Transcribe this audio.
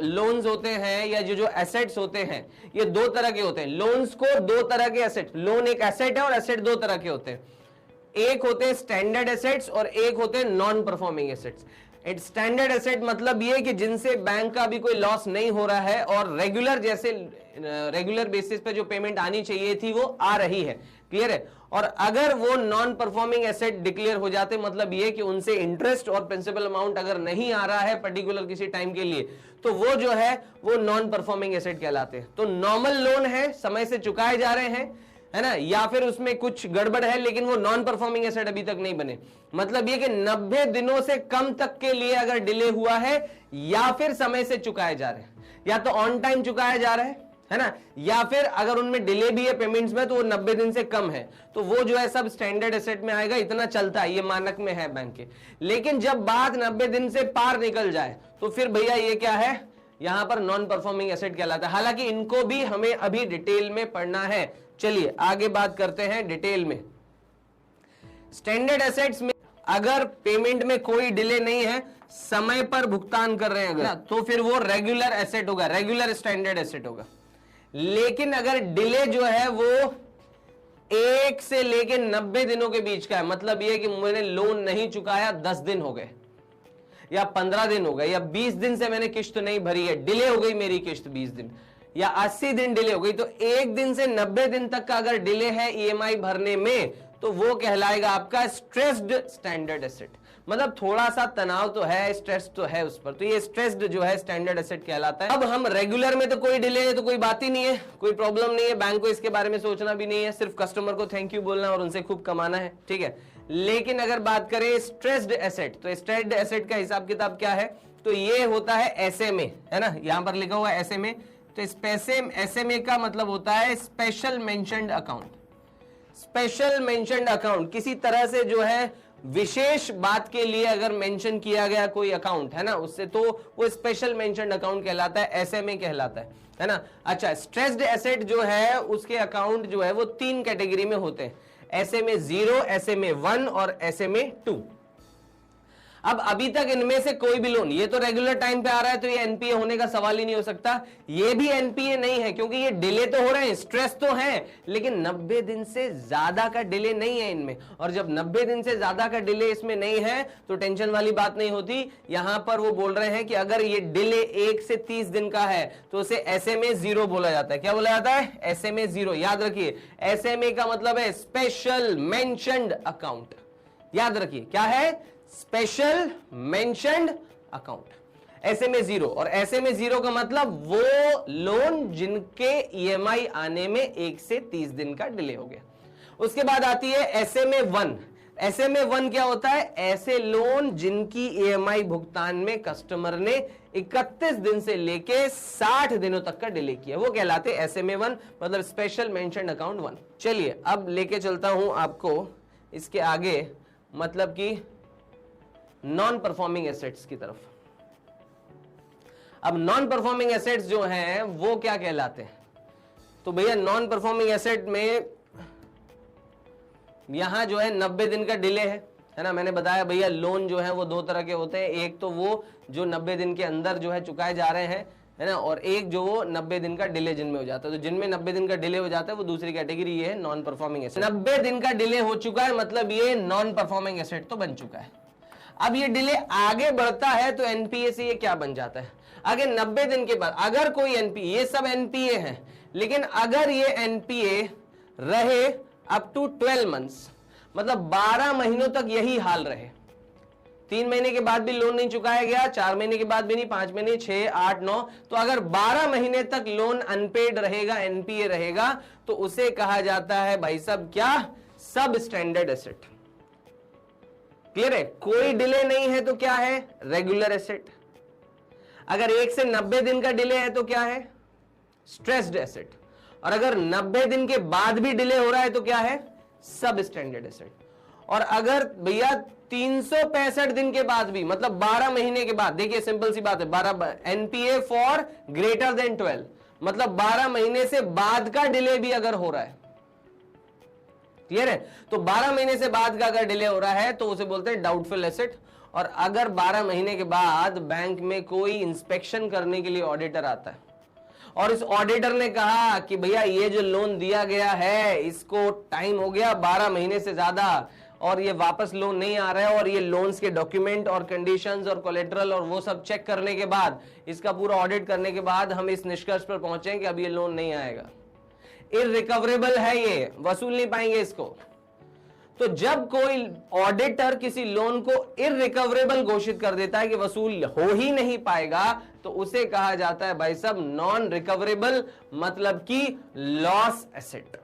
Loans होते हैं या जो एसेट्स होते हैं ये दो तरह के होते हैं। लोन्स को दो तरह के एसेट, लोन एक एसेट है और एसेट दो तरह के होते हैं। एक होते हैं स्टैंडर्ड एसेट्स और एक होते हैं non performing assets. Standard asset मतलब ये कि जिनसे बैंक का भी कोई लॉस नहीं हो रहा है और रेगुलर बेसिस पे जो पेमेंट आनी चाहिए थी वो आ रही है। क्लियर है। और अगर वो नॉन परफॉर्मिंग एसेट डिक्लेयर हो जाते मतलब ये कि उनसे इंटरेस्ट और प्रिंसिपल अमाउंट अगर नहीं आ रहा है पर्टिकुलर किसी टाइम के लिए, तो वो जो है वो नॉन परफॉर्मिंग एसेट कहलाते हैं। तो नॉर्मल लोन है, समय से चुकाए जा रहे हैं, है ना, या फिर उसमें कुछ गड़बड़ है लेकिन वो नॉन परफॉर्मिंग एसेट अभी तक नहीं बने। मतलब ये कि 90 दिनों से कम तक के लिए अगर डिले हुआ है या फिर समय से चुकाए जा रहे हैं, या तो ऑन टाइम चुकाया जा रहा है ना, या फिर अगर उनमें डिले भी है पेमेंट्स में तो वो 90 दिन से कम है, तो वो जो है सब स्टैंडर्ड एसेट में आएगा। इतना चलता है, ये मानक में है बैंक के। लेकिन जब बात 90 दिन से पार निकल जाए तो फिर भैया ये क्या है, यहां पर नॉन परफॉर्मिंग एसेट कहलाता है। हालांकि इनको भी हमें अभी डिटेल में पढ़ना है। चलिए आगे बात करते हैं डिटेल में। स्टैंडर्ड एसेट्स में अगर पेमेंट में कोई डिले नहीं है, समय पर भुगतान कर रहे हैं अगर, तो फिर वो रेगुलर एसेट होगा, रेगुलर स्टैंडर्ड एसेट होगा। लेकिन अगर डिले जो है वो 1 से लेके 90 दिनों के बीच का है, मतलब ये कि मैंने लोन नहीं चुकाया, 10 दिन हो गए या 15 दिन हो गए या 20 दिन से मैंने किस्त नहीं भरी है, डिले हो गई मेरी किस्त 20 दिन या 80 दिन डिले हो गई, तो 1 दिन से 90 दिन तक का अगर डिले है ईएमआई भरने में तो वो कहलाएगा आपका स्ट्रेस्ड स्टैंडर्ड एसेट। मतलब थोड़ा सा तनाव तो है, स्ट्रेस तो है उस पर, तो ये स्ट्रेस्ड जो है स्टैंडर्ड एसेट कहलाता है। अब हम रेगुलर में तो कोई डिले है तो कोई बात ही नहीं है, कोई प्रॉब्लम नहीं है, बैंक को इसके बारे में सोचना भी नहीं है, सिर्फ कस्टमर को थैंक यू बोलना और उनसे खूब कमाना है, ठीक है। लेकिन अगर बात करें स्ट्रेस्ड एसेट, तो स्ट्रेस्ड एसेट का हिसाब किताब क्या है, तो ये होता है एसएमए, है ना, यहां पर लिखा हुआ है एसएमए। तो एसएमए का मतलब होता है special mentioned account. Special mentioned account किसी तरह से जो है विशेष बात के लिए अगर मेंशन किया गया कोई अकाउंट, है ना, उससे तो वो स्पेशल मेंशन्ड अकाउंट कहलाता है, एसएमए कहलाता है ना। अच्छा, स्ट्रेस्ड एसेट जो है उसके अकाउंट जो है वो 3 कैटेगरी में होते हैं, एसएमए 0, एसएमए 1 और एसएमए 2। अब अभी तक इनमें से कोई भी लोन, ये तो रेगुलर टाइम पे आ रहा है तो ये एनपीए होने का सवाल ही नहीं हो सकता, ये भी एनपीए नहीं है क्योंकि ये डिले तो हो रहे हैं, स्ट्रेस तो है, लेकिन 90 दिन से ज्यादा का डिले नहीं है इनमें। और जब 90 दिन से ज्यादा का डिले इसमें नहीं है तो टेंशन वाली बात नहीं होती। यहां पर वो बोल रहे हैं कि अगर ये डिले 1 से 30 दिन का है तो उसे एसएमए 0 बोला जाता है। क्या बोला जाता है? एसएमए 0। याद रखिए, एसएमए का मतलब है स्पेशल मेंशन्ड अकाउंट। याद रखिए क्या है? Special mentioned account, SMA 0। और एसएमए 0 का मतलब वो लोन जिनके ईएमआई आने में 1 से 30 दिन का डिले हो गया। उसके बाद आती है एसएमए 1। एसएमए 1 क्या होता है? ऐसे लोन जिनकी ईएमआई भुगतान में कस्टमर ने 31 दिन से लेके 60 दिनों तक का डिले किया, वो कहलाते हैं एसएमए 1, मतलब स्पेशल मेंशन्ड अकाउंट 1। चलिए अब लेके चलता हूं आपको इसके आगे, मतलब कि नॉन परफॉर्मिंग एसेट्स की तरफ। अब नॉन परफॉर्मिंग एसेट्स जो हैं वो क्या कहलाते हैं? तो भैया नॉन परफॉर्मिंग एसेट में यहां जो है 90 दिन का डिले है ना। मैंने बताया भैया लोन जो है वो 2 तरह के होते हैं, एक तो वो जो 90 दिन के अंदर जो है चुकाए जा रहे हैं, है ना, और एक जो वो 90 दिन का डिले जिनमें हो जाता है। तो जिनमें 90 दिन का डिले हो जाता है वो दूसरी कैटेगरी, ये है नॉन परफॉर्मिंग एसेट। 90 दिन का डिले हो चुका है मतलब ये नॉन परफॉर्मिंग एसेट तो बन चुका है। अब ये डिले आगे बढ़ता है तो एनपीए से ये क्या बन जाता है? अगर 90 दिन के बाद अगर कोई एनपीए, ये सब एनपीए है, लेकिन अगर ये एनपीए रहे अप टू 12 मंथ्स, मतलब 12 महीनों तक यही हाल रहे, 3 महीने के बाद भी लोन नहीं चुकाया गया, 4 महीने के बाद भी नहीं, 5 महीने, 6, 8, 9, तो अगर 12 महीने तक लोन अनपेड रहेगा, एनपीए रहेगा, तो उसे कहा जाता है भाई साहब क्या? सब स्टैंडर्ड एसेट। क्लियर है? कोई डिले नहीं है तो क्या है? Regular asset. अगर 1 से 90 दिन का डिले है तो क्या है? Stressed asset. और अगर 90 दिन के बाद भी डिले हो रहा है तो क्या है? सब स्टैंडर्ड एसेट। और अगर भैया 365 दिन के बाद भी, मतलब 12 महीने के बाद, देखिए सिंपल सी बात है, 12 एनपीए फॉर ग्रेटर देन 12, मतलब 12 महीने से बाद का डिले भी अगर हो रहा है, क्लियर है, तो 12 महीने से बाद का अगर डिले हो रहा है तो उसे बोलते हैं डाउटफुल एसेट। और अगर 12 महीने के बाद बैंक में कोई इंस्पेक्शन करने के लिए ऑडिटर आता है और इस ऑडिटर ने कहा कि भैया ये जो लोन दिया गया है इसको टाइम हो गया 12 महीने से ज्यादा और ये वापस लोन नहीं आ रहा है, और ये लोन्स के डॉक्यूमेंट और कंडीशंस और कोलेटरल और वो सब चेक करने के बाद, इसका पूरा ऑडिट करने के बाद हम इस निष्कर्ष पर पहुंचे कि अब ये लोन नहीं आएगा, इररिकवरेबल है, ये वसूल नहीं पाएंगे इसको। तो जब कोई ऑडिटर किसी लोन को इररिकवरेबल घोषित कर देता है कि वसूल हो ही नहीं पाएगा, तो उसे कहा जाता है भाई साहब नॉन रिकवरेबल, मतलब कि लॉस एसेट।